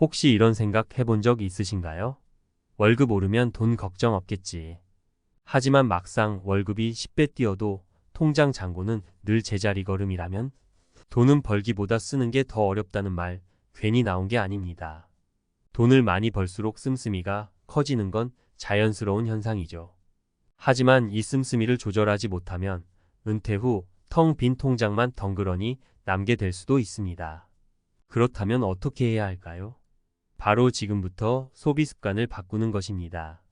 혹시 이런 생각 해본 적 있으신가요? 월급 오르면 돈 걱정 없겠지. 하지만 막상 월급이 10배 뛰어도 통장 잔고는 늘 제자리 걸음이라면 돈은 벌기보다 쓰는 게 더 어렵다는 말 괜히 나온 게 아닙니다. 돈을 많이 벌수록 씀씀이가 커지는 건 자연스러운 현상이죠. 하지만 이 씀씀이를 조절하지 못하면 은퇴 후 텅 빈 통장만 덩그러니 남게 될 수도 있습니다. 그렇다면 어떻게 해야 할까요? 바로 지금부터 소비 습관을 바꾸는 것입니다.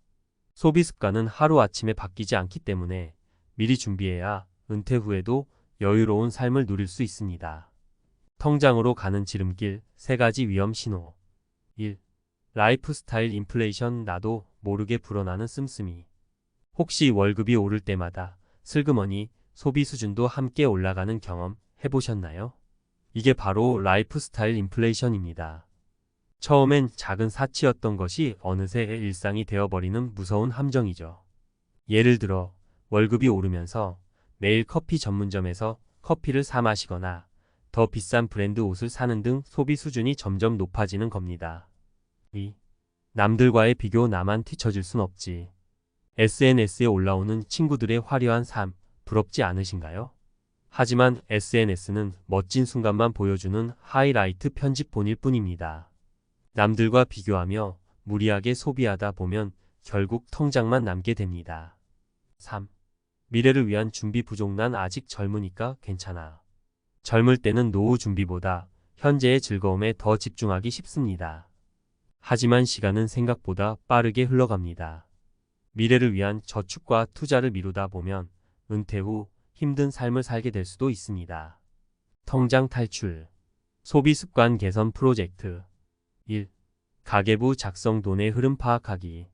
소비 습관은 하루아침에 바뀌지 않기 때문에 미리 준비해야 은퇴 후에도 여유로운 삶을 누릴 수 있습니다. 통장으로 가는 지름길 3가지 위험 신호. 1. 라이프 스타일 인플레이션. 나도 모르게 불어나는 씀씀이. 혹시 월급이 오를 때마다 슬그머니 소비 수준도 함께 올라가는 경험 해보셨나요? 이게 바로 라이프 스타일 인플레이션입니다. 처음엔 작은 사치였던 것이 어느새 일상이 되어버리는 무서운 함정이죠. 예를 들어 월급이 오르면서 매일 커피 전문점에서 커피를 사 마시거나 더 비싼 브랜드 옷을 사는 등 소비 수준이 점점 높아지는 겁니다. 2. 남들과의 비교. 나만 뒤처질 순 없지. SNS에 올라오는 친구들의 화려한 삶 부럽지 않으신가요? 하지만 SNS는 멋진 순간만 보여주는 하이라이트 편집본일 뿐입니다. 남들과 비교하며 무리하게 소비하다 보면 결국 통장만 남게 됩니다. 3. 미래를 위한 준비 부족. 난 아직 젊으니까 괜찮아. 젊을 때는 노후 준비보다 현재의 즐거움에 더 집중하기 쉽습니다. 하지만 시간은 생각보다 빠르게 흘러갑니다. 미래를 위한 저축과 투자를 미루다 보면 은퇴 후 힘든 삶을 살게 될 수도 있습니다. 통장 탈출. 소비 습관 개선 프로젝트. 1. 가계부 작성. 돈의 흐름 파악하기.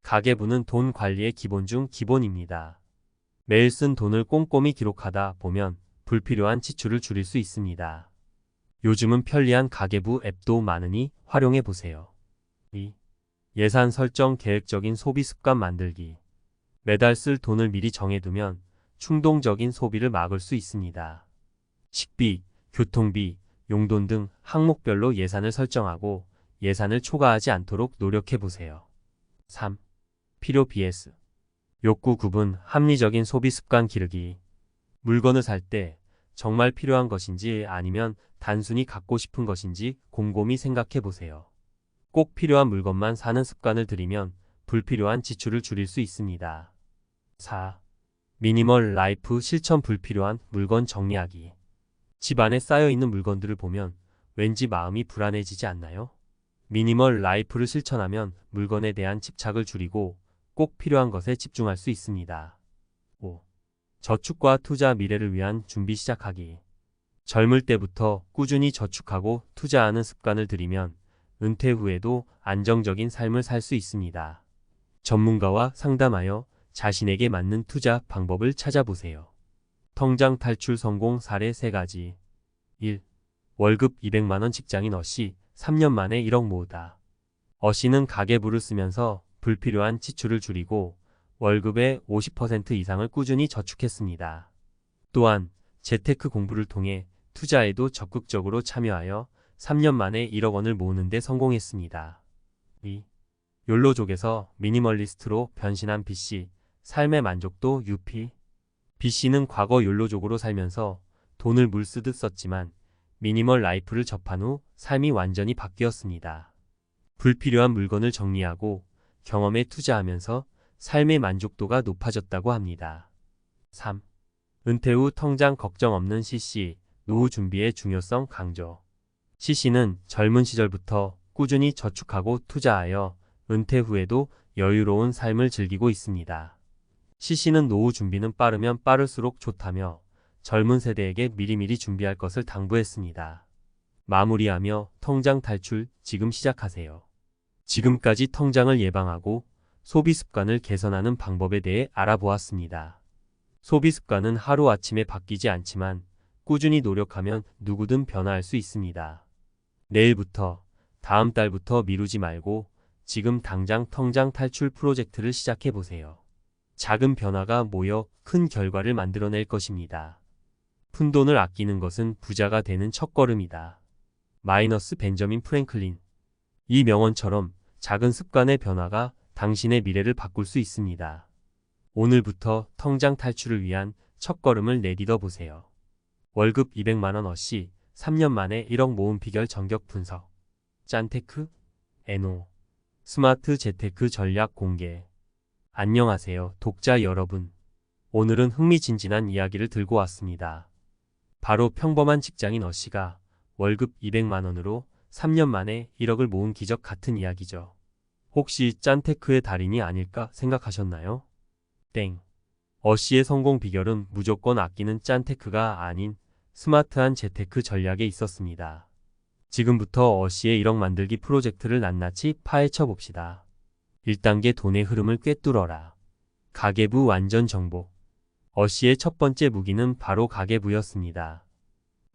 가계부는 돈 관리의 기본 중 기본입니다. 매일 쓴 돈을 꼼꼼히 기록하다 보면 불필요한 지출을 줄일 수 있습니다. 요즘은 편리한 가계부 앱도 많으니 활용해 보세요. 2. 예산 설정. 계획적인 소비 습관 만들기. 매달 쓸 돈을 미리 정해두면 충동적인 소비를 막을 수 있습니다. 식비, 교통비, 용돈 등 항목별로 예산을 설정하고 예산을 초과하지 않도록 노력해보세요. 3. 필요 vs 욕구 구분. 합리적인 소비 습관 기르기. 물건을 살 때 정말 필요한 것인지 아니면 단순히 갖고 싶은 것인지 곰곰이 생각해보세요. 꼭 필요한 물건만 사는 습관을 들이면 불필요한 지출을 줄일 수 있습니다. 4. 미니멀 라이프 실천. 불필요한 물건 정리하기. 집 안에 쌓여있는 물건들을 보면 왠지 마음이 불안해지지 않나요? 미니멀 라이프를 실천하면 물건에 대한 집착을 줄이고 꼭 필요한 것에 집중할 수 있습니다. 5. 저축과 투자. 미래를 위한 준비 시작하기. 젊을 때부터 꾸준히 저축하고 투자하는 습관을 들이면 은퇴 후에도 안정적인 삶을 살 수 있습니다. 전문가와 상담하여 자신에게 맞는 투자 방법을 찾아보세요. 통장 탈출 성공 사례 3가지. 1. 월급 200만원 직장인 어씨. 3년 만에 1억 모으다. 어씨는 가계부를 쓰면서 불필요한 지출을 줄이고 월급의 50% 이상을 꾸준히 저축했습니다. 또한 재테크 공부를 통해 투자에도 적극적으로 참여하여 3년 만에 1억 원을 모으는 데 성공했습니다. 2. 욜로족에서 미니멀리스트로 변신한 B씨. 삶의 만족도 UP. B씨는 과거 욜로족으로 살면서 돈을 물 쓰듯 썼지만 미니멀 라이프를 접한 후 삶이 완전히 바뀌었습니다. 불필요한 물건을 정리하고 경험에 투자하면서 삶의 만족도가 높아졌다고 합니다. 3. 은퇴 후 통장 걱정 없는 CC. 노후 준비의 중요성 강조. CC는 젊은 시절부터 꾸준히 저축하고 투자하여 은퇴 후에도 여유로운 삶을 즐기고 있습니다. CC는 노후 준비는 빠르면 빠를수록 좋다며 젊은 세대에게 미리미리 준비할 것을 당부했습니다. 마무리하며 통장 탈출 지금 시작하세요. 지금까지 통장을 예방하고 소비 습관을 개선하는 방법에 대해 알아보았습니다. 소비 습관은 하루아침에 바뀌지 않지만 꾸준히 노력하면 누구든 변화할 수 있습니다. 내일부터, 다음 달부터 미루지 말고 지금 당장 통장 탈출 프로젝트를 시작해보세요. 작은 변화가 모여 큰 결과를 만들어낼 것입니다. 푼돈을 아끼는 것은 부자가 되는 첫걸음이다. 마이너스 벤저민 프랭클린. 이 명언처럼 작은 습관의 변화가 당신의 미래를 바꿀 수 있습니다. 오늘부터 통장 탈출을 위한 첫걸음을 내딛어 보세요. 월급 200만 원 어시 3년 만에 1억 모은 비결 전격 분석. 짠테크, 에노, 스마트 재테크 전략 공개. 안녕하세요, 독자 여러분. 오늘은 흥미진진한 이야기를 들고 왔습니다. 바로 평범한 직장인 어씨가 월급 200만 원으로 3년 만에 1억을 모은 기적 같은 이야기죠. 혹시 짠테크의 달인이 아닐까 생각하셨나요? 땡. 어씨의 성공 비결은 무조건 아끼는 짠테크가 아닌 스마트한 재테크 전략에 있었습니다. 지금부터 어씨의 1억 만들기 프로젝트를 낱낱이 파헤쳐 봅시다. 1단계 돈의 흐름을 꿰뚫어라. 가계부 완전 정복. 어씨의 첫 번째 무기는 바로 가계부였습니다.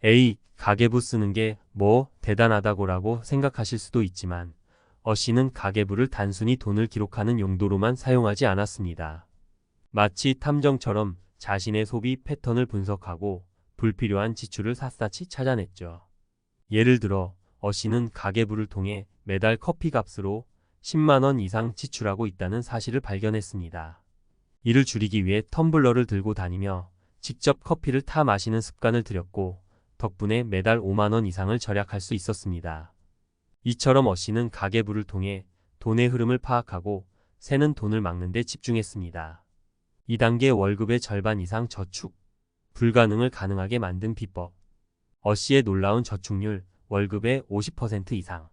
에이, 가계부 쓰는 게 뭐 대단하다고라고 생각하실 수도 있지만 어씨는 가계부를 단순히 돈을 기록하는 용도로만 사용하지 않았습니다. 마치 탐정처럼 자신의 소비 패턴을 분석하고 불필요한 지출을 샅샅이 찾아냈죠. 예를 들어 어씨는 가계부를 통해 매달 커피 값으로 10만 원 이상 지출하고 있다는 사실을 발견했습니다. 이를 줄이기 위해 텀블러를 들고 다니며 직접 커피를 타 마시는 습관을 들였고 덕분에 매달 5만 원 이상을 절약할 수 있었습니다. 이처럼 어씨는 가계부를 통해 돈의 흐름을 파악하고 새는 돈을 막는 데 집중했습니다. 2단계 월급의 절반 이상 저축. 불가능을 가능하게 만든 비법. 어씨의 놀라운 저축률, 월급의 50% 이상.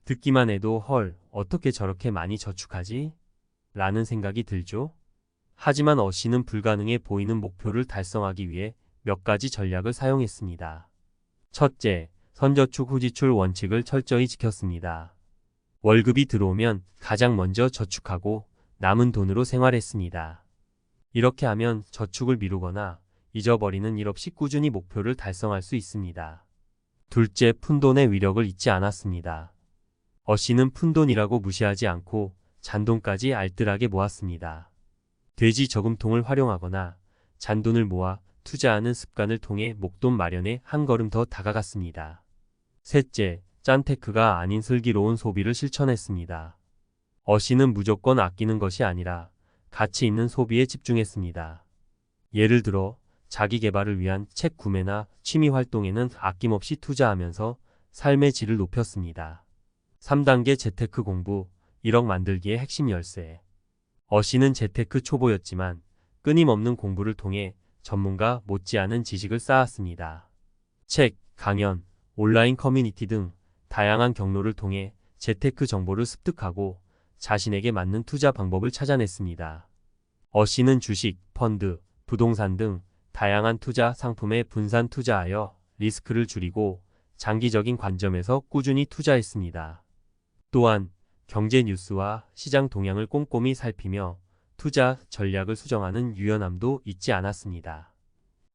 듣기만 해도 헐, 어떻게 저렇게 많이 저축하지? 라는 생각이 들죠? 하지만 어씨는 불가능해 보이는 목표를 달성하기 위해 몇 가지 전략을 사용했습니다. 첫째, 선저축 후지출 원칙을 철저히 지켰습니다. 월급이 들어오면 가장 먼저 저축하고 남은 돈으로 생활했습니다. 이렇게 하면 저축을 미루거나 잊어버리는 일 없이 꾸준히 목표를 달성할 수 있습니다. 둘째, 푼돈의 위력을 잊지 않았습니다. 어씨는 푼돈이라고 무시하지 않고 잔돈까지 알뜰하게 모았습니다. 돼지 저금통을 활용하거나 잔돈을 모아 투자하는 습관을 통해 목돈 마련에 한 걸음 더 다가갔습니다. 셋째, 짠테크가 아닌 슬기로운 소비를 실천했습니다. 어씨는 무조건 아끼는 것이 아니라 가치 있는 소비에 집중했습니다. 예를 들어 자기 개발을 위한 책 구매나 취미 활동에는 아낌없이 투자하면서 삶의 질을 높였습니다. 3단계 재테크 공부, 1억 만들기의 핵심 열쇠. 어씨는 재테크 초보였지만 끊임없는 공부를 통해 전문가 못지않은 지식을 쌓았습니다. 책, 강연, 온라인 커뮤니티 등 다양한 경로를 통해 재테크 정보를 습득하고 자신에게 맞는 투자 방법을 찾아냈습니다. 어씨는 주식, 펀드, 부동산 등 다양한 투자 상품에 분산 투자하여 리스크를 줄이고 장기적인 관점에서 꾸준히 투자했습니다. 또한 경제 뉴스와 시장 동향을 꼼꼼히 살피며 투자 전략을 수정하는 유연함도 잊지 않았습니다.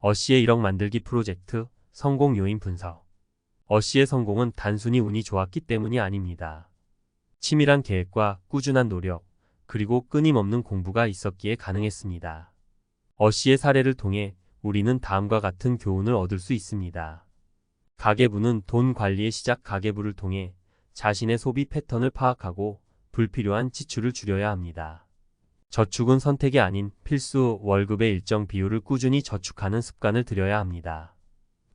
어씨의 1억 만들기 프로젝트 성공 요인 분석. 어씨의 성공은 단순히 운이 좋았기 때문이 아닙니다. 치밀한 계획과 꾸준한 노력, 그리고 끊임없는 공부가 있었기에 가능했습니다. 어씨의 사례를 통해 우리는 다음과 같은 교훈을 얻을 수 있습니다. 가계부는 돈 관리의 시작. 가계부를 통해 자신의 소비 패턴을 파악하고 불필요한 지출을 줄여야 합니다. 저축은 선택이 아닌 필수. 월급의 일정 비율을 꾸준히 저축하는 습관을 들여야 합니다.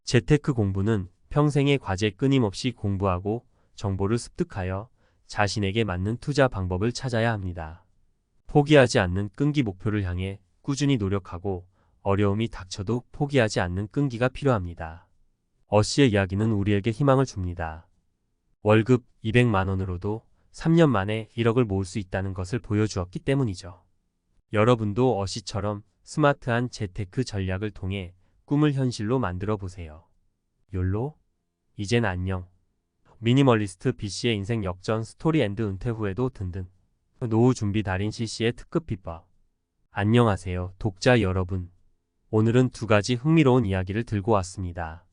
재테크 공부는 평생의 과제. 끊임없이 공부하고 정보를 습득하여 자신에게 맞는 투자 방법을 찾아야 합니다. 포기하지 않는 끈기. 목표를 향해 꾸준히 노력하고 어려움이 닥쳐도 포기하지 않는 끈기가 필요합니다. 어씨의 이야기는 우리에게 희망을 줍니다. 월급 200만 원으로도 3년 만에 1억을 모을 수 있다는 것을 보여주었기 때문이죠. 여러분도 어씨처럼 스마트한 재테크 전략을 통해 꿈을 현실로 만들어 보세요. 욜로? 이젠 안녕. 미니멀리스트 B씨의 인생 역전 스토리 앤드 은퇴 후에도 든든. 노후 준비 달인 C씨의 특급 비법. 안녕하세요, 독자 여러분. 오늘은 두 가지 흥미로운 이야기를 들고 왔습니다.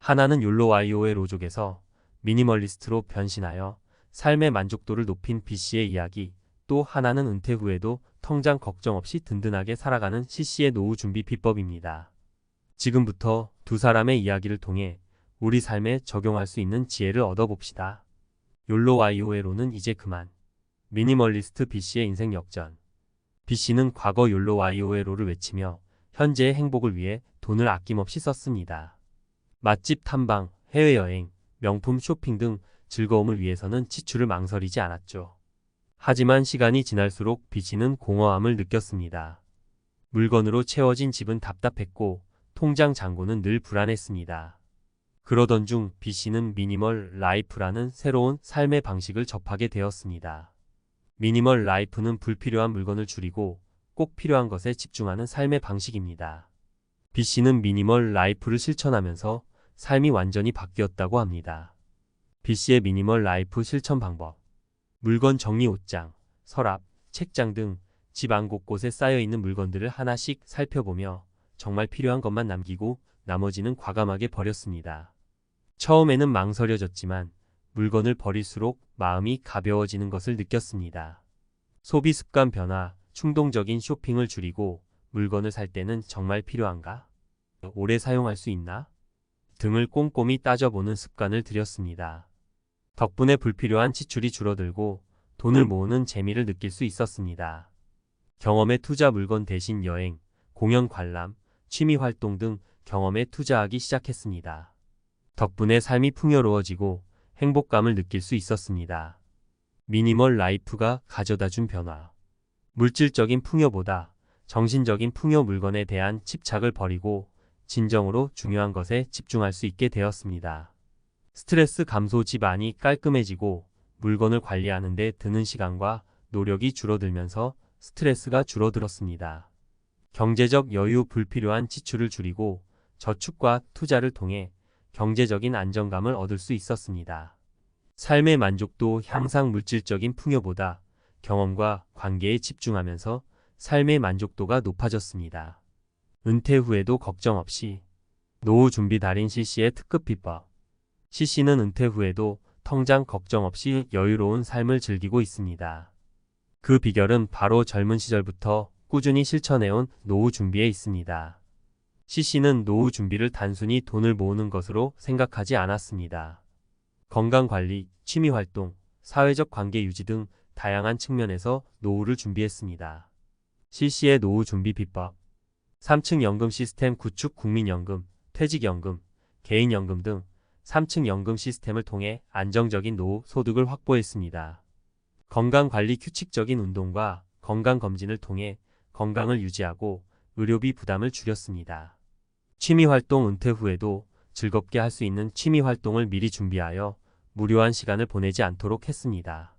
하나는 욜로 YO의 로족에서 미니멀리스트로 변신하여 삶의 만족도를 높인 B씨의 이야기, 또 하나는 은퇴 후에도 통장 걱정 없이 든든하게 살아가는 C씨의 노후 준비 비법입니다. 지금부터 두 사람의 이야기를 통해 우리 삶에 적용할 수 있는 지혜를 얻어봅시다. 욜로 YOLO는 이제 그만. 미니멀리스트 B씨의 인생 역전. B씨는 과거 욜로 YOLO를 외치며 현재의 행복을 위해 돈을 아낌없이 썼습니다. 맛집 탐방, 해외여행, 명품 쇼핑 등 즐거움을 위해서는 지출을 망설이지 않았죠. 하지만 시간이 지날수록 B씨는 공허함을 느꼈습니다. 물건으로 채워진 집은 답답했고 통장 잔고는 늘 불안했습니다. 그러던 중 B씨는 미니멀 라이프라는 새로운 삶의 방식을 접하게 되었습니다. 미니멀 라이프는 불필요한 물건을 줄이고 꼭 필요한 것에 집중하는 삶의 방식입니다. B씨는 미니멀 라이프를 실천하면서 삶이 완전히 바뀌었다고 합니다. B씨의 미니멀 라이프 실천 방법. 물건 정리 옷장, 서랍, 책장 등 집 안 곳곳에 쌓여있는 물건들을 하나씩 살펴보며 정말 필요한 것만 남기고 나머지는 과감하게 버렸습니다. 처음에는 망설여졌지만 물건을 버릴수록 마음이 가벼워지는 것을 느꼈습니다. 소비 습관 변화, 충동적인 쇼핑을 줄이고 물건을 살 때는 정말 필요한가? 오래 사용할 수 있나? 등을 꼼꼼히 따져보는 습관을 들였습니다. 덕분에 불필요한 지출이 줄어들고 돈을 모으는 재미를 느낄 수 있었습니다. 경험에 투자 물건 대신 여행, 공연 관람, 취미 활동 등 경험에 투자하기 시작했습니다. 덕분에 삶이 풍요로워지고 행복감을 느낄 수 있었습니다. 미니멀 라이프가 가져다준 변화. 물질적인 풍요보다 정신적인 풍요 물건에 대한 집착을 버리고 진정으로 중요한 것에 집중할 수 있게 되었습니다. 스트레스 감소 집 안이 깔끔해지고 물건을 관리하는 데 드는 시간과 노력이 줄어들면서 스트레스가 줄어들었습니다. 경제적 여유 불필요한 지출을 줄이고 저축과 투자를 통해 경제적인 안정감을 얻을 수 있었습니다. 삶의 만족도 향상 물질적인 풍요보다 경험과 관계에 집중하면서 삶의 만족도가 높아졌습니다. 은퇴 후에도 걱정 없이. 노후 준비 달인 C씨의 특급 비법. C씨는 은퇴 후에도 통장 걱정 없이 여유로운 삶을 즐기고 있습니다. 그 비결은 바로 젊은 시절부터 꾸준히 실천해온 노후 준비에 있습니다. C씨는 노후 준비를 단순히 돈을 모으는 것으로 생각하지 않았습니다. 건강관리, 취미활동, 사회적 관계 유지 등 다양한 측면에서 노후를 준비했습니다. C씨의 노후 준비 비법. 3층 연금 시스템 구축. 국민연금, 퇴직연금, 개인연금 등 3층 연금 시스템을 통해 안정적인 노후 소득을 확보했습니다. 건강관리 규칙적인 운동과 건강검진을 통해 건강을 유지하고 의료비 부담을 줄였습니다. 취미활동. 은퇴 후에도 즐겁게 할 수 있는 취미활동을 미리 준비하여 무료한 시간을 보내지 않도록 했습니다.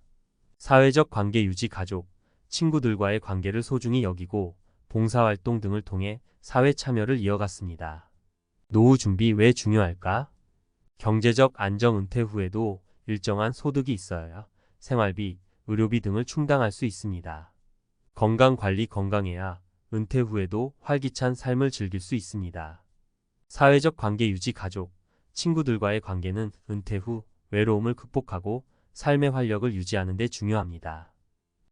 사회적 관계 유지. 가족, 친구들과의 관계를 소중히 여기고 봉사활동 등을 통해 사회 참여를 이어갔습니다. 노후 준비 왜 중요할까? 경제적 안정. 은퇴 후에도 일정한 소득이 있어야 생활비, 의료비 등을 충당할 수 있습니다. 건강관리. 건강해야 은퇴 후에도 활기찬 삶을 즐길 수 있습니다. 사회적 관계 유지. 가족, 친구들과의 관계는 은퇴 후 외로움을 극복하고 삶의 활력을 유지하는 데 중요합니다.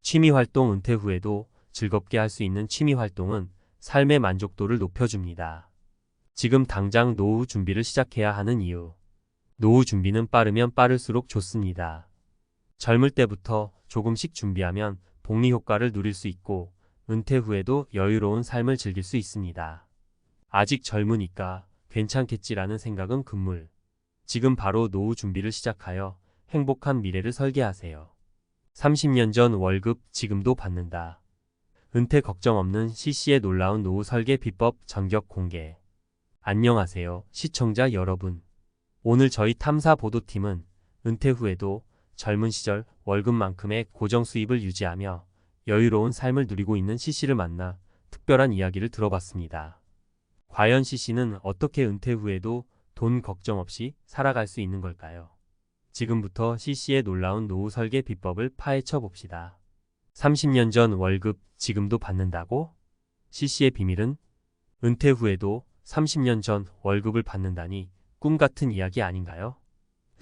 취미활동. 은퇴 후에도 즐겁게 할 수 있는 취미활동은 삶의 만족도를 높여줍니다. 지금 당장 노후 준비를 시작해야 하는 이유. 노후 준비는 빠르면 빠를수록 좋습니다. 젊을 때부터 조금씩 준비하면 복리 효과를 누릴 수 있고 은퇴 후에도 여유로운 삶을 즐길 수 있습니다. 아직 젊으니까 괜찮겠지라는 생각은 금물. 지금 바로 노후 준비를 시작하여 행복한 미래를 설계하세요. 30년 전 월급 지금도 받는다. 은퇴 걱정 없는 C씨의 놀라운 노후 설계 비법 전격 공개. 안녕하세요, 시청자 여러분. 오늘 저희 탐사 보도팀은 은퇴 후에도 젊은 시절 월급만큼의 고정 수입을 유지하며 여유로운 삶을 누리고 있는 C씨를 만나 특별한 이야기를 들어봤습니다. 과연 C씨는 어떻게 은퇴 후에도 돈 걱정 없이 살아갈 수 있는 걸까요? 지금부터 C씨의 놀라운 노후 설계 비법을 파헤쳐 봅시다. 30년 전 월급 지금도 받는다고? C씨의 비밀은? 은퇴 후에도 30년 전 월급을 받는다니 꿈 같은 이야기 아닌가요?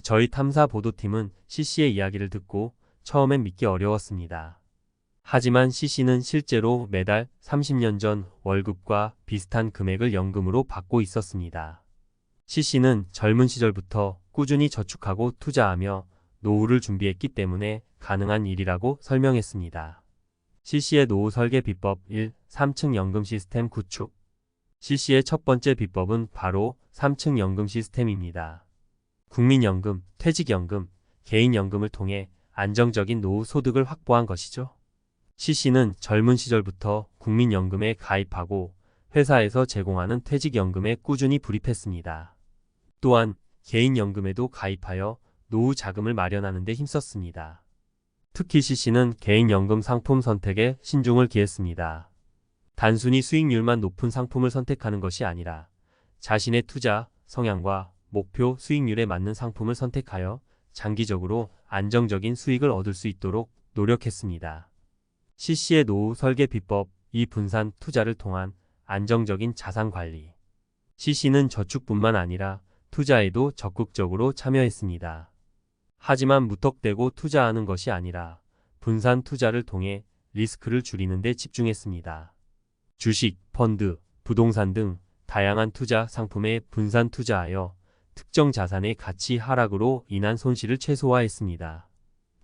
저희 탐사 보도팀은 C씨의 이야기를 듣고 처음엔 믿기 어려웠습니다. 하지만 C씨는 실제로 매달 30년 전 월급과 비슷한 금액을 연금으로 받고 있었습니다. C씨는 젊은 시절부터 꾸준히 저축하고 투자하며 노후를 준비했기 때문에 가능한 일이라고 설명했습니다. CC의 노후 설계 비법 1. 3층 연금 시스템 구축. CC의 첫 번째 비법은 바로 3층 연금 시스템입니다. 국민연금, 퇴직연금, 개인연금을 통해 안정적인 노후 소득을 확보한 것이죠. CC는 젊은 시절부터 국민연금에 가입하고 회사에서 제공하는 퇴직연금에 꾸준히 불입했습니다. 또한 개인연금에도 가입하여 노후 자금을 마련하는 데 힘썼습니다. 특히 CC는 개인연금 상품 선택에 신중을 기했습니다. 단순히 수익률만 높은 상품을 선택하는 것이 아니라 자신의 투자, 성향과 목표 수익률에 맞는 상품을 선택하여 장기적으로 안정적인 수익을 얻을 수 있도록 노력했습니다. CC의 노후 설계 비법 2. 분산 투자를 통한 안정적인 자산 관리. CC는 저축뿐만 아니라 투자에도 적극적으로 참여했습니다. 하지만 무턱대고 투자하는 것이 아니라 분산 투자를 통해 리스크를 줄이는 데 집중했습니다. 주식, 펀드, 부동산 등 다양한 투자 상품에 분산 투자하여 특정 자산의 가치 하락으로 인한 손실을 최소화했습니다.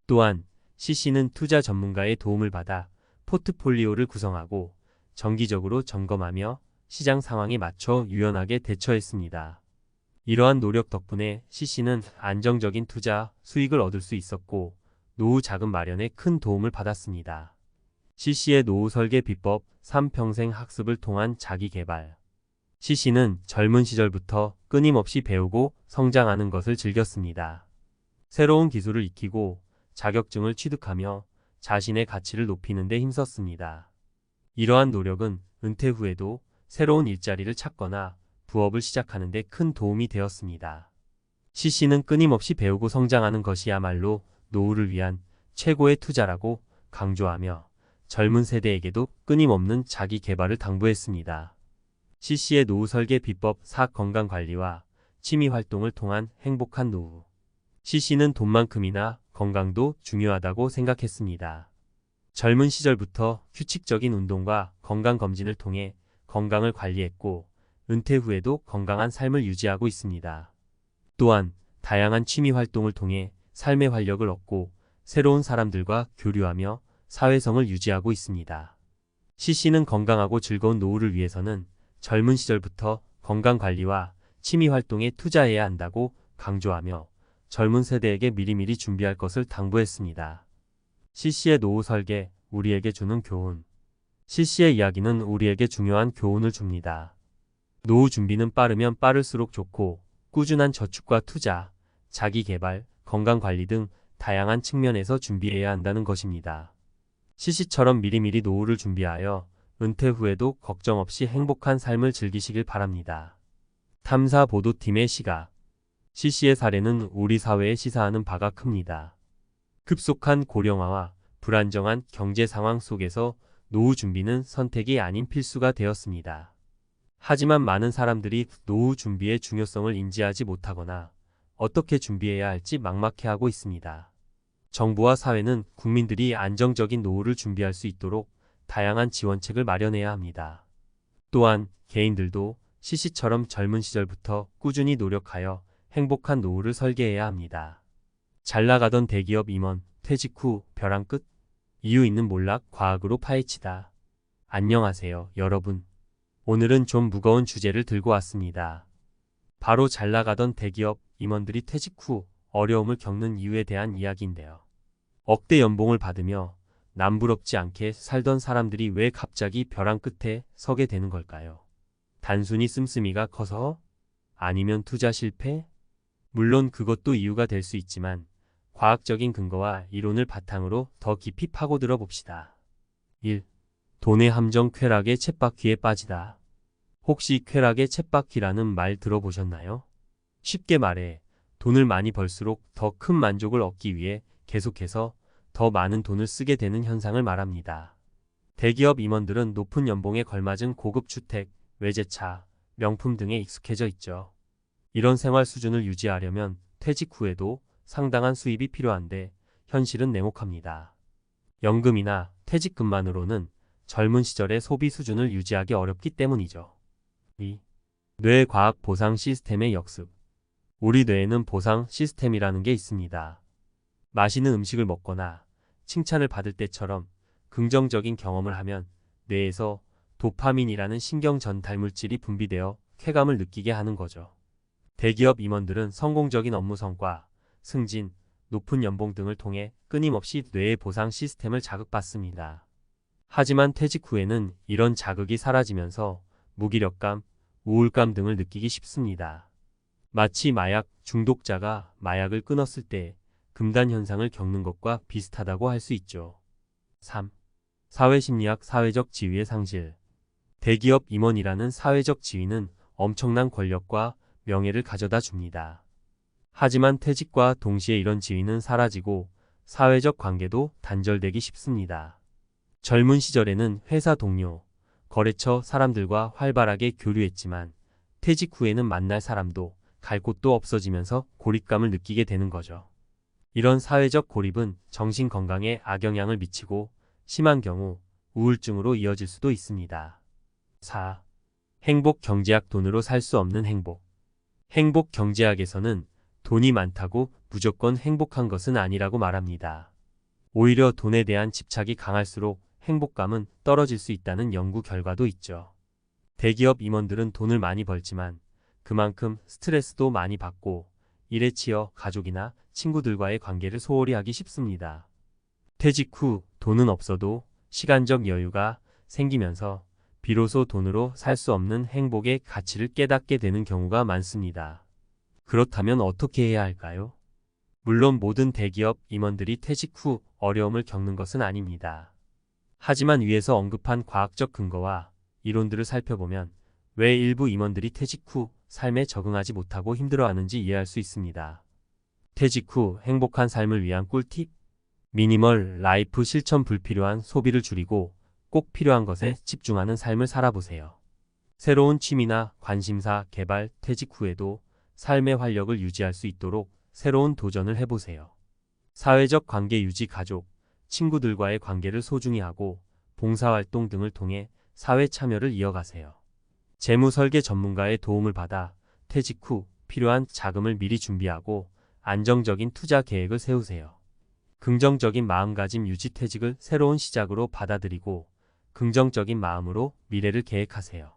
또한 CC는 투자 전문가의 도움을 받아 포트폴리오를 구성하고 정기적으로 점검하며 시장 상황에 맞춰 유연하게 대처했습니다. 이러한 노력 덕분에 CC는 안정적인 투자 수익을 얻을 수 있었고 노후 자금 마련에 큰 도움을 받았습니다. CC의 노후 설계 비법 3. 평생 학습을 통한 자기 개발. CC는 젊은 시절부터 끊임없이 배우고 성장하는 것을 즐겼습니다. 새로운 기술을 익히고 자격증을 취득하며 자신의 가치를 높이는 데 힘썼습니다. 이러한 노력은 은퇴 후에도 새로운 일자리를 찾거나 부업을 시작하는 데 큰 도움이 되었습니다. CC는 끊임없이 배우고 성장하는 것이야말로 노후를 위한 최고의 투자라고 강조하며 젊은 세대에게도 끊임없는 자기 개발을 당부했습니다. CC의 노후 설계 비법 4. 건강관리와 취미활동을 통한 행복한 노후. CC는 돈만큼이나 건강도 중요하다고 생각했습니다. 젊은 시절부터 규칙적인 운동과 건강검진을 통해 건강을 관리했고 은퇴 후에도 건강한 삶을 유지하고 있습니다. 또한 다양한 취미활동을 통해 삶의 활력을 얻고 새로운 사람들과 교류하며 사회성을 유지하고 있습니다. CC는 건강하고 즐거운 노후를 위해서는 젊은 시절부터 건강관리와 취미활동에 투자해야 한다고 강조하며 젊은 세대에게 미리미리 준비할 것을 당부했습니다. CC의 노후 설계, 우리에게 주는 교훈. CC의 이야기는 우리에게 중요한 교훈을 줍니다. 노후 준비는 빠르면 빠를수록 좋고 꾸준한 저축과 투자, 자기 개발, 건강관리 등 다양한 측면에서 준비해야 한다는 것입니다. CC처럼 미리미리 노후를 준비하여 은퇴 후에도 걱정 없이 행복한 삶을 즐기시길 바랍니다. 탐사보도팀의 시각. CC의 사례는 우리 사회에 시사하는 바가 큽니다. 급속한 고령화와 불안정한 경제 상황 속에서 노후 준비는 선택이 아닌 필수가 되었습니다. 하지만 많은 사람들이 노후 준비의 중요성을 인지하지 못하거나 어떻게 준비해야 할지 막막해하고 있습니다. 정부와 사회는 국민들이 안정적인 노후를 준비할 수 있도록 다양한 지원책을 마련해야 합니다. 또한 개인들도 CC처럼 젊은 시절부터 꾸준히 노력하여 행복한 노후를 설계해야 합니다. 잘 나가던 대기업 임원, 퇴직 후 벼랑 끝, 이유 있는 몰락 과학으로 파헤치다. 안녕하세요, 여러분. 오늘은 좀 무거운 주제를 들고 왔습니다. 바로 잘 나가던 대기업 임원들이 퇴직 후 어려움을 겪는 이유에 대한 이야기인데요. 억대 연봉을 받으며 남부럽지 않게 살던 사람들이 왜 갑자기 벼랑 끝에 서게 되는 걸까요? 단순히 씀씀이가 커서? 아니면 투자 실패? 물론 그것도 이유가 될 수 있지만 과학적인 근거와 이론을 바탕으로 더 깊이 파고들어 봅시다. 1. 돈의 함정 쾌락의 쳇바퀴에 빠지다. 혹시 쾌락의 쳇바퀴라는 말 들어보셨나요? 쉽게 말해 돈을 많이 벌수록 더 큰 만족을 얻기 위해 계속해서 더 많은 돈을 쓰게 되는 현상을 말합니다. 대기업 임원들은 높은 연봉에 걸맞은 고급 주택, 외제차, 명품 등에 익숙해져 있죠. 이런 생활 수준을 유지하려면 퇴직 후에도 상당한 수입이 필요한데 현실은 냉혹합니다. 연금이나 퇴직금만으로는 젊은 시절의 소비 수준을 유지하기 어렵기 때문이죠. 2. 뇌과학 보상 시스템의 역습. 우리 뇌에는 보상 시스템이라는 게 있습니다. 맛있는 음식을 먹거나 칭찬을 받을 때처럼 긍정적인 경험을 하면 뇌에서 도파민이라는 신경 전달 물질이 분비되어 쾌감을 느끼게 하는 거죠. 대기업 임원들은 성공적인 업무 성과, 승진, 높은 연봉 등을 통해 끊임없이 뇌의 보상 시스템을 자극받습니다. 하지만 퇴직 후에는 이런 자극이 사라지면서 무기력감, 우울감 등을 느끼기 쉽습니다. 마치 마약 중독자가 마약을 끊었을 때 금단 현상을 겪는 것과 비슷하다고 할 수 있죠. 3. 사회심리학 사회적 지위의 상실. 대기업 임원이라는 사회적 지위는 엄청난 권력과 명예를 가져다 줍니다. 하지만 퇴직과 동시에 이런 지위는 사라지고 사회적 관계도 단절되기 쉽습니다. 젊은 시절에는 회사 동료, 거래처 사람들과 활발하게 교류했지만 퇴직 후에는 만날 사람도 갈 곳도 없어지면서 고립감을 느끼게 되는 거죠. 이런 사회적 고립은 정신 건강에 악영향을 미치고 심한 경우 우울증으로 이어질 수도 있습니다. 4. 행복 경제학 돈으로 살 수 없는 행복. 행복 경제학에서는 돈이 많다고 무조건 행복한 것은 아니라고 말합니다. 오히려 돈에 대한 집착이 강할수록 행복감은 떨어질 수 있다는 연구 결과도 있죠. 대기업 임원들은 돈을 많이 벌지만 그만큼 스트레스도 많이 받고 일에 치여 가족이나 친구들과의 관계를 소홀히 하기 쉽습니다. 퇴직 후 돈은 없어도 시간적 여유가 생기면서 비로소 돈으로 살 수 없는 행복의 가치를 깨닫게 되는 경우가 많습니다. 그렇다면 어떻게 해야 할까요? 물론 모든 대기업 임원들이 퇴직 후 어려움을 겪는 것은 아닙니다. 하지만 위에서 언급한 과학적 근거와 이론들을 살펴보면 왜 일부 임원들이 퇴직 후 삶에 적응하지 못하고 힘들어하는지 이해할 수 있습니다. 퇴직 후 행복한 삶을 위한 꿀팁? 미니멀 라이프 실천. 불필요한 소비를 줄이고 꼭 필요한 것에 집중하는 삶을 살아보세요. 새로운 취미나 관심사 개발. 퇴직 후에도 삶의 활력을 유지할 수 있도록 새로운 도전을 해보세요. 사회적 관계 유지. 가족, 친구들과의 관계를 소중히 하고 봉사활동 등을 통해 사회 참여를 이어가세요. 재무 설계 전문가의 도움을 받아 퇴직 후 필요한 자금을 미리 준비하고 안정적인 투자 계획을 세우세요. 긍정적인 마음가짐 유지. 퇴직을 새로운 시작으로 받아들이고 긍정적인 마음으로 미래를 계획하세요.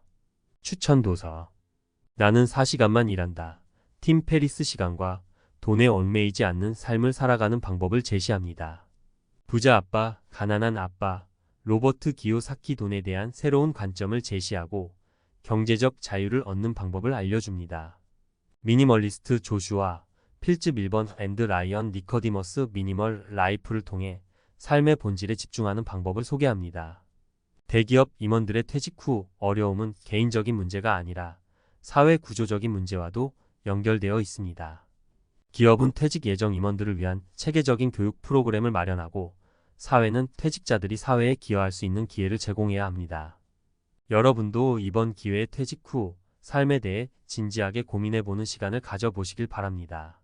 추천 도서. 나는 4시간만 일한다. 팀 페리스. 시간과 돈에 얽매이지 않는 삶을 살아가는 방법을 제시합니다. 부자 아빠, 가난한 아빠. 로버트 기요사키. 돈에 대한 새로운 관점을 제시하고 경제적 자유를 얻는 방법을 알려줍니다. 미니멀리스트 조슈아 필츠 밀번 앤드 라이언 니커디머스. 미니멀 라이프를 통해 삶의 본질에 집중하는 방법을 소개합니다. 대기업 임원들의 퇴직 후 어려움은 개인적인 문제가 아니라 사회 구조적인 문제와도 연결되어 있습니다. 기업은 퇴직 예정 임원들을 위한 체계적인 교육 프로그램을 마련하고 사회는 퇴직자들이 사회에 기여할 수 있는 기회를 제공해야 합니다. 여러분도 이번 기회에 퇴직 후 삶에 대해 진지하게 고민해보는 시간을 가져보시길 바랍니다.